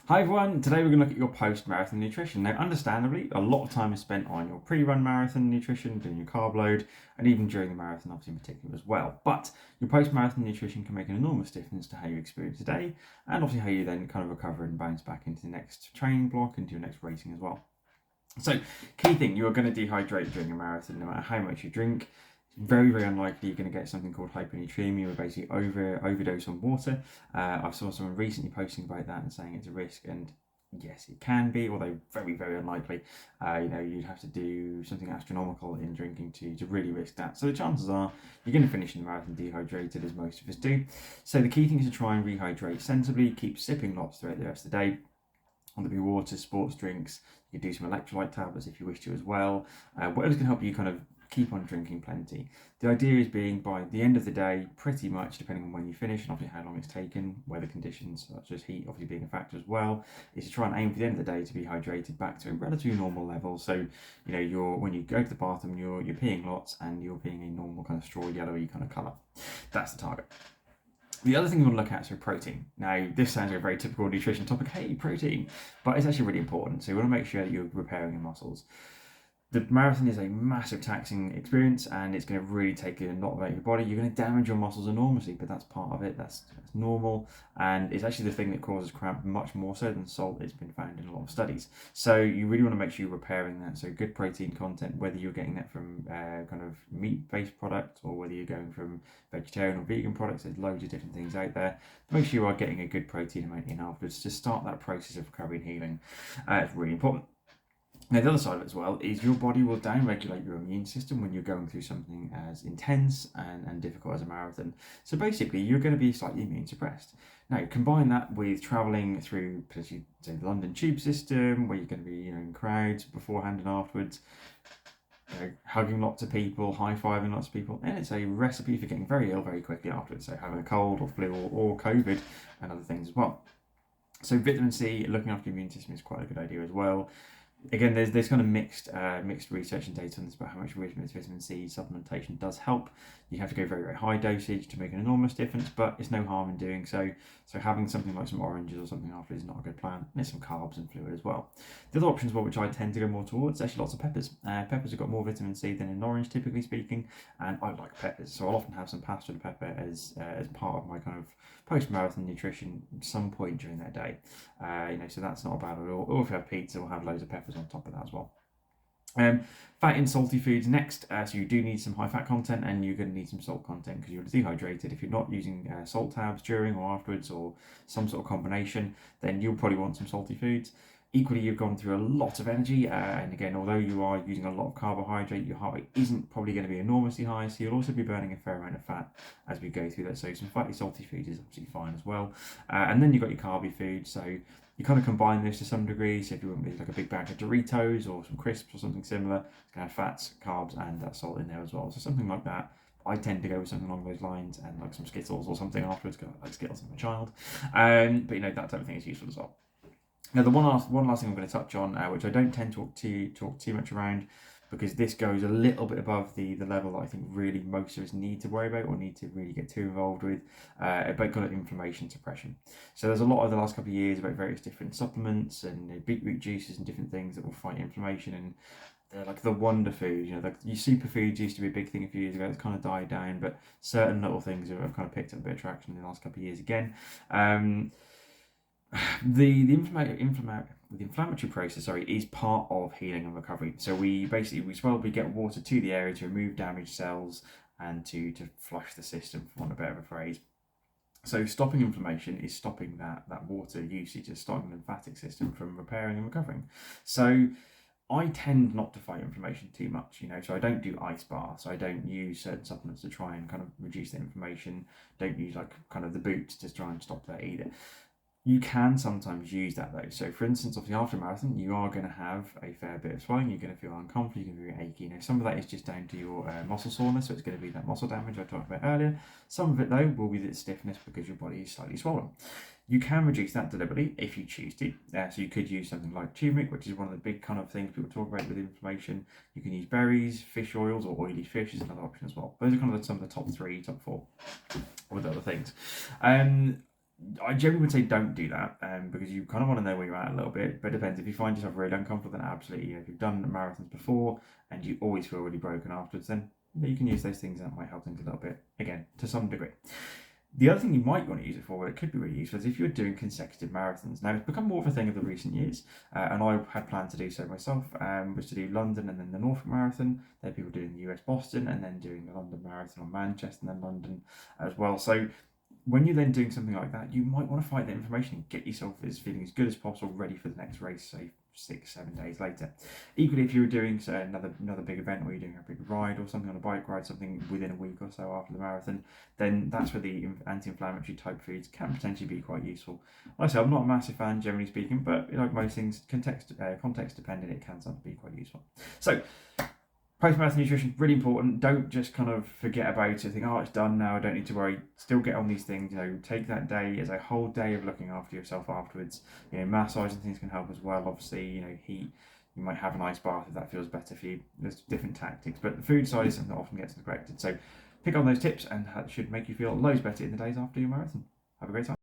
Hi everyone, today we're going to look at your post-marathon nutrition. Now understandably, a lot of time is spent on your pre-run marathon nutrition, doing your carb load, and even during the marathon obviously in particular as well. But your post-marathon nutrition can make an enormous difference to how you experience the day, and obviously how you then kind of recover and bounce back into the next training block, into your next racing as well. So, key thing, you are going to dehydrate during a marathon no matter how much you drink. Very, very unlikely you're going to get something called hyponatremia, or basically overdose on water. I saw someone recently posting about that and saying it's a risk, and yes, it can be, although very, very unlikely. You'd have to do something astronomical in drinking to really risk that. So the chances are you're going to finish in the marathon dehydrated, as most of us do. So the key thing is to try and rehydrate sensibly, keep sipping lots throughout the rest of the day. Whether it be water, sports drinks, you can do some electrolyte tablets if you wish to as well. Whatever's going to help you kind of keep on drinking plenty. The idea is being by the end of the day, pretty much depending on when you finish and obviously how long it's taken, weather conditions such as heat obviously being a factor as well, is to try and aim for the end of the day to be hydrated back to a relatively normal level. So when you go to the bathroom, you're peeing lots and you're peeing a normal kind of straw yellowy kind of colour. That's the target. The other thing you want to look at is protein. Now, this sounds like a very typical nutrition topic, hey, protein, but it's actually really important. So you want to make sure that you're repairing your muscles. The marathon is a massive taxing experience and it's going to really take a lot out of your body. You're going to damage your muscles enormously, but that's part of it. That's normal. And it's actually the thing that causes cramp much more so than salt. It's been found in a lot of studies. So you really want to make sure you're repairing that. So good protein content, whether you're getting that from kind of meat-based products or whether you're going from vegetarian or vegan products, there's loads of different things out there. Make sure you are getting a good protein amount in afterwards to start that process of recovery and healing. It's really important. Now, the other side of it as well is your body will downregulate your immune system when you're going through something as intense and difficult as a marathon. So basically, you're going to be slightly immune suppressed. Now, combine that with travelling through, say, the London tube system, where you're going to be in crowds beforehand and afterwards, hugging lots of people, high-fiving lots of people, and it's a recipe for getting very ill very quickly afterwards. So having a cold or flu or COVID and other things as well. So vitamin C, looking after your immune system is quite a good idea as well. Again, there's kind of mixed research and data on this about how much vitamin C supplementation does help. You have to go very, very high dosage to make an enormous difference, but it's no harm in doing so. So having something like some oranges or something after is not a good plan. And there's some carbs and fluid as well. The other options, which I tend to go more towards, actually lots of peppers. Peppers have got more vitamin C than an orange, typically speaking, and I like peppers. So I'll often have some pasta and pepper as part of my kind of post-marathon nutrition at some point during that day. So that's not bad at all. Or if you have pizza, we'll have loads of peppers on top of that as well. Fat and salty foods next. So you do need some high fat content and you're going to need some salt content because you're dehydrated. If you're not using salt tabs during or afterwards or some sort of combination, then you'll probably want some salty foods. Equally, you've gone through a lot of energy, and again, although you are using a lot of carbohydrate, your heart rate isn't probably going to be enormously high, so you'll also be burning a fair amount of fat as we go through that. So some fatty, salty foods is absolutely fine as well. And then you've got your carby food, so you kind of combine this to some degree. So if you want like a big bag of Doritos or some crisps or something similar, it's going to have fats, carbs, and that salt in there as well. So something like that. I tend to go with something along those lines and like some Skittles or something afterwards, because I like Skittles as a child. But that type of thing is useful as well. Now, the one last thing I'm going to touch on, which I don't tend to talk too much around, because this goes a little bit above the level that I think really most of us need to worry about or need to really get too involved with, about kind of inflammation suppression. So there's a lot of the last couple of years about various different supplements and beetroot juices and different things that will fight inflammation, and they're like the wonder food. Your superfoods used to be a big thing a few years ago. It's kind of died down, but certain little things have kind of picked up a bit of traction in the last couple of years again. The inflammatory process, is part of healing and recovery. So we get water to the area to remove damaged cells and to flush the system, for want of a better phrase. So stopping inflammation is stopping that water usage, is stopping the lymphatic system from repairing and recovering. So I tend not to fight inflammation too much, so I don't do ice baths, I don't use certain supplements to try and kind of reduce the inflammation, don't use like kind of the boots to try and stop that either. You can sometimes use that though. So for instance, obviously after a marathon, you are going to have a fair bit of swelling, you're going to feel uncomfortable, you're going to be achy. Some of that is just down to your muscle soreness, so it's going to be that muscle damage I talked about earlier. Some of it though will be the stiffness because your body is slightly swollen. You can reduce that deliberately if you choose to. So you could use something like turmeric, which is one of the big kind of things people talk about with inflammation. You can use berries, fish oils, or oily fish is another option as well. Those are kind of some of the top 4 with other things. I generally would say don't do that, because you kind of want to know where you're at a little bit. But it depends. If you find yourself really uncomfortable, then absolutely. If you've done marathons before and you always feel really broken afterwards, then you can use those things. That might help things a little bit, again, to some degree. The other thing you might want to use it for, it could be really useful, is if you're doing consecutive marathons. Now, it's become more of a thing of the recent years, and I had planned to do so myself, was to do London and then the Norfolk Marathon. There are people doing the US Boston and then doing the London Marathon or Manchester and then London as well. So when you're then doing something like that, you might want to find that information and get yourself feeling as good as possible, ready for the next race, say 6-7 days later. Equally, if you were doing another big event, or you're doing a big ride or something on a bike ride, something within a week or so after the marathon, then that's where the anti-inflammatory type foods can potentially be quite useful. Like I say, I'm not a massive fan, generally speaking, but like most things, context dependent, it can sometimes be quite useful. So, post-marathon nutrition, really important. Don't just kind of forget about it, think, oh, it's done now, I don't need to worry. Still get on these things, take that day as a whole day of looking after yourself afterwards. Massage and things can help as well. Obviously, heat. You might have an ice bath if that feels better for you. There's different tactics, but the food side is something that often gets neglected. So pick on those tips, and that should make you feel loads better in the days after your marathon. Have a great time.